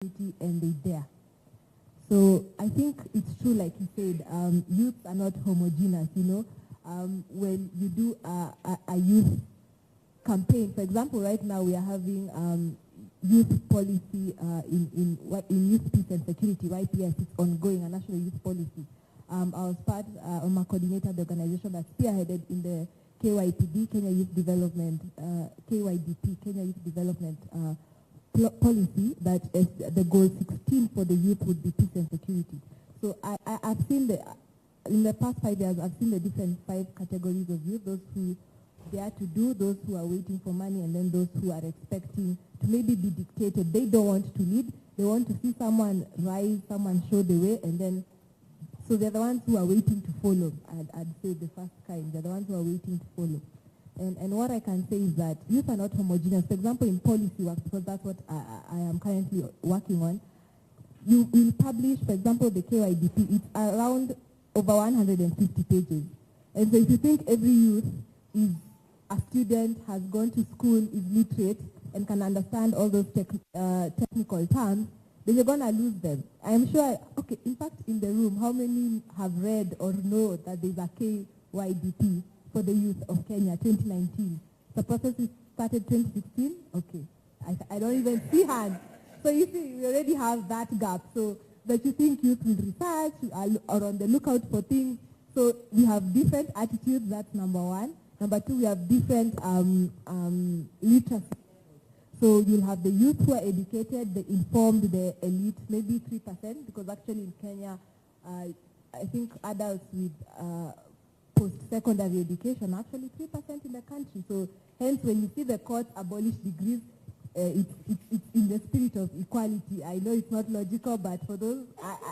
opportunity and they dare. So I think it's true, like you said, youth are not homogeneous, you know. When you do a youth campaign, for example, right now we are having youth policy in youth peace and security, YPS. It's ongoing, a national youth policy. I was part of my coordinator, the organization that spearheaded in the KYPD, Kenya Youth Development, KYDP, Kenya Youth Development policy, that is the goal 16 for the youth would be peace and security. So I've seen in the past 5 years, I've seen the different 5 categories of youth, those who dare to do, those who are waiting for money, and then those who are expecting to maybe be dictated. They don't want to lead. They want to see someone rise, someone show the way, and then, so they're the ones who are waiting to follow. I'd say the first kind. They're the ones who are waiting to follow. And what I can say is that youth are not homogeneous. For example, in policy work, because that's what I am currently working on, you will publish, for example, the KYDP, it's around over 150 pages. And so if you think every youth is a student, has gone to school, is literate, and can understand all those technical terms, then you're going to lose them. I am sure, okay, in fact, in the room, how many have read or know that there's a KYDP for the youth of Kenya, 2019? The process started 2016? Okay. I don't even see hands. So you see, we already have that gap. So that you think youth will research, are on the lookout for things. So we have different attitudes, that's number one. Number two, we have different literacy. So you'll have the youth who are educated, the informed, the elite, maybe 3%, because actually in Kenya, I think adults with post-secondary education, actually 3% in the country. So hence, when you see the court abolish degrees, it's in the spirit of equality. I know it's not logical, but for those,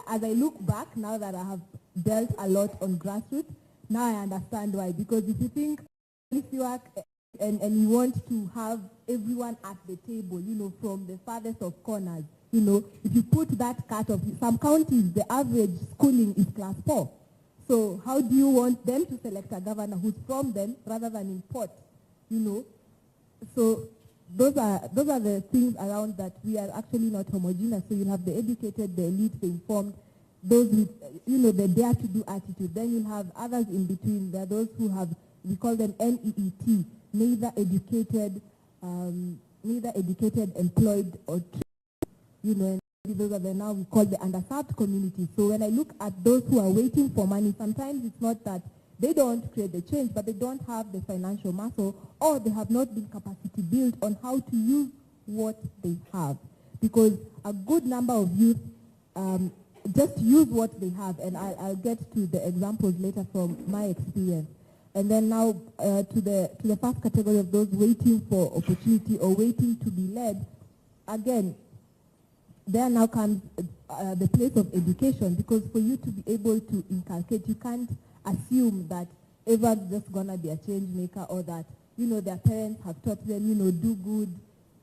as I look back, now that I have dealt a lot on grassroots, now I understand why. Because if you think policy work and you want to have everyone at the table, you know, from the farthest of corners, you know, if you put that cut off, some counties, the average schooling is class 4. So how do you want them to select a governor who's from them rather than import, you know? So those are the things around that we are actually not homogeneous. So you'll have the educated, the elite, the informed, those with, you know, the dare to do attitude. Then you'll have others in between. There are those who have, we call them NEET, neither educated, employed, or trained, you know. And those are the now we call the underserved community. So when I look at those who are waiting for money, sometimes it's not that they don't create the change, but they don't have the financial muscle, or they have not been capacity built on how to use what they have. Because a good number of youth just use what they have, and I'll get to the examples later from my experience. And then now to the first category of those waiting for opportunity or waiting to be led, again, there now comes the place of education, because for you to be able to inculcate, you can't assume that everyone's just going to be a change maker, or that, you know, their parents have taught them, you know, do good,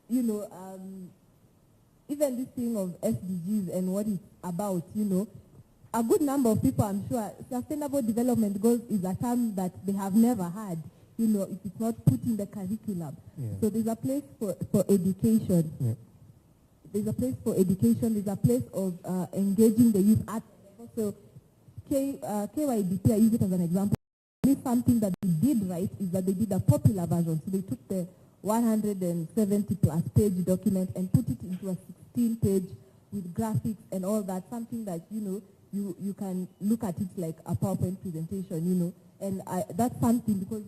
you know, even this thing of SDGs and what it's about, you know, a good number of people, I'm sure, sustainable development goals is a term that they have never had, you know, if it's not put in the curriculum. Yeah. So there's a place for education. Yeah. There's a place for education. There's a place of engaging the youth at the level. So KYDP, I use it as an example. Something that they did right is that they did a popular version. So they took the 170 plus page document and put it into a 16 page with graphics and all that, something that, you know, you can look at it like a PowerPoint presentation, you know. And that's something, because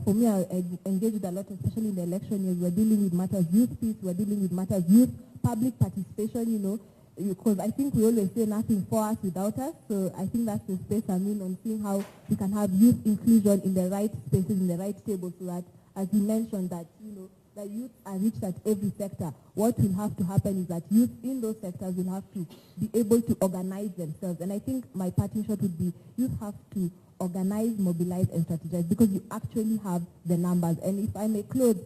for me, I engage with a lot, especially in the election years. We're dealing with matters youth peace, we're dealing with matters youth public participation, you know, because I think we always say nothing for us without us. So I think that's the space I'm in, on seeing how we can have youth inclusion in the right spaces, in the right tables, so that, as you mentioned, that, you know, the youth are reached at every sector. What will have to happen is that youth in those sectors will have to be able to organize themselves. And I think my parting shot would be, youth have to organize, mobilize, and strategize, because you actually have the numbers. And if I may close,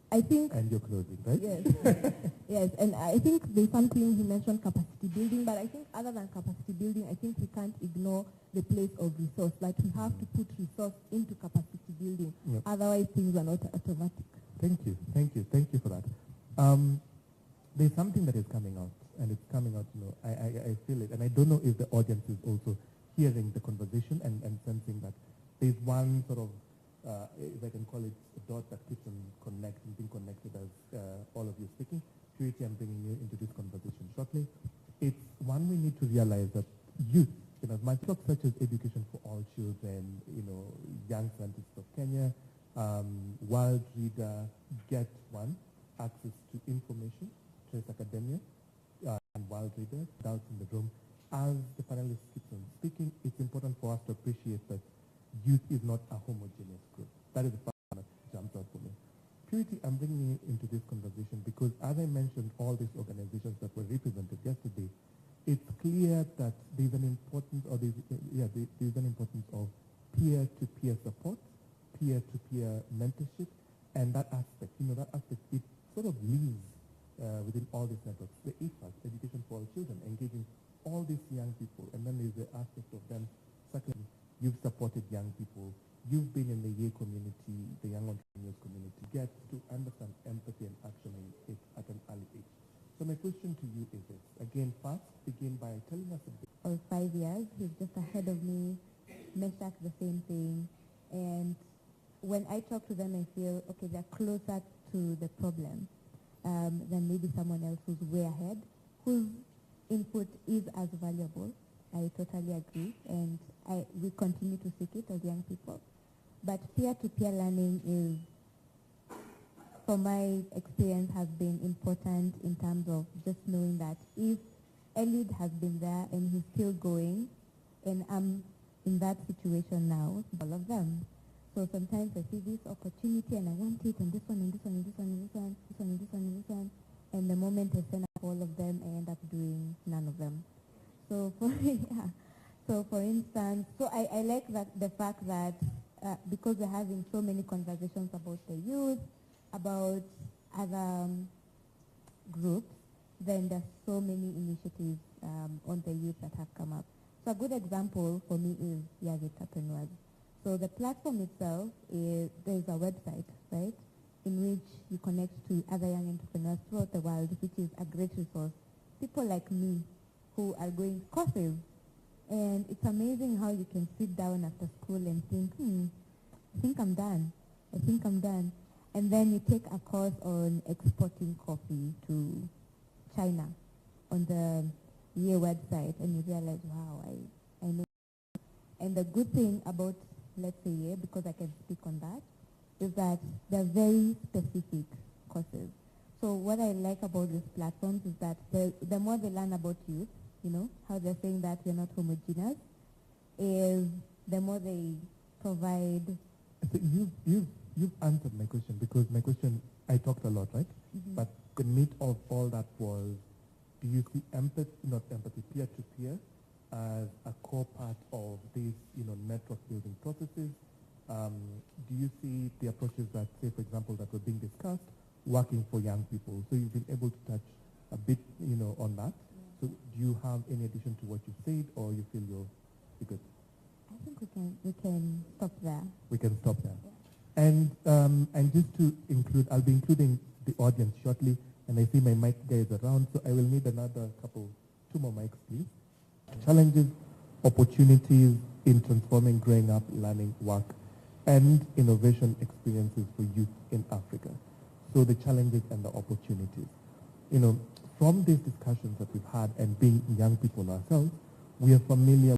I think... And you're closing, right? Yes. Yes, and I think there's something he mentioned, capacity building, but I think other than capacity building, I think we can't ignore the place of resource. Like, we have to put resource into capacity building. Yep. Otherwise, things are not automatic. Thank you for that. there's something that is coming out, and it's coming out, I feel it, and I don't know if the audience is also hearing the conversation and sensing that there's one sort of, if I can call it a dot that keeps on being connected as all of you speaking. Purity, I'm bringing you into this conversation shortly. It's one we need to realize that youth, as much such as Education for All Children, Young Scientists of Kenya, World Reader, Get One, access to information, Trace Academia, and World Reader, doubts in the room. As the panelists keep on speaking, it's important for us to appreciate that youth is not a homogeneous group. That is the first one that jumps out for me. Purity, I'm bringing you into this conversation because, as I mentioned, all these organizations that were represented yesterday, it's clear that there's an importance, there's an importance of peer-to-peer support, peer-to-peer mentorship, and that aspect, it sort of lives within all these networks. The EFAS, Education for All Children, engaging all these young people, and then there's the aspect of them, secondly, you've supported young people, you've been in the YE community, the Young Entrepreneurs community, get to understand empathy and action at an early age. So my question to you is this. Again, first, begin by telling us a bit. Or 5 years, he's just ahead of me, mentioned the same thing, and when I talk to them, I feel, okay, they're closer to the problem than maybe someone else who's way ahead, whose input is as valuable. I totally agree, and we continue to seek it as young people. But peer-to-peer learning is, from my experience, has been important in terms of just knowing that if Eliud has been there and he's still going, and I'm in that situation now, all of them. So sometimes I see this opportunity and I want it, and this one, and this one, and this one, and this one, this one, and this one, and this one. And the moment I send up all of them, I end up doing none of them. So for instance, I like the fact that because we're having so many conversations about the youth, about other groups, then there's so many initiatives on the youth that have come up. So a good example for me is Young Entrepreneurs. So the platform itself there's a website, right, in which you connect to other young entrepreneurs throughout the world, which is a great resource. People like me who are going courses, and it's amazing how you can sit down after school and think, I think I'm done. And then you take a course on exporting coffee to China on the YE website, and you realize, wow, I know. And the good thing about, let's say, YE, because I can speak on that, is that they're very specific courses. So what I like about these platforms is that the more they learn about youth, how they're saying that we're not homogeneous, is the more they provide. So you've answered my question, because my question, I talked a lot, right? Mm-hmm. But the meat of all that was, do you see peer-to-peer as a core part of these, network building processes? Do you see the approaches that, say, for example, that were being discussed, working for young people? So you've been able to touch a bit, on that. Yeah. So do you have any addition to what you said, or you feel you're good? I think we can stop there. We can stop there. Yeah. And just to include, I'll be including the audience shortly, and I see my mic guy is around, so I will need two more mics, please. Challenges, opportunities in transforming growing up, learning, work, and innovation experiences for youth in Africa. So the challenges and the opportunities. From these discussions that we've had and being young people ourselves, we are familiar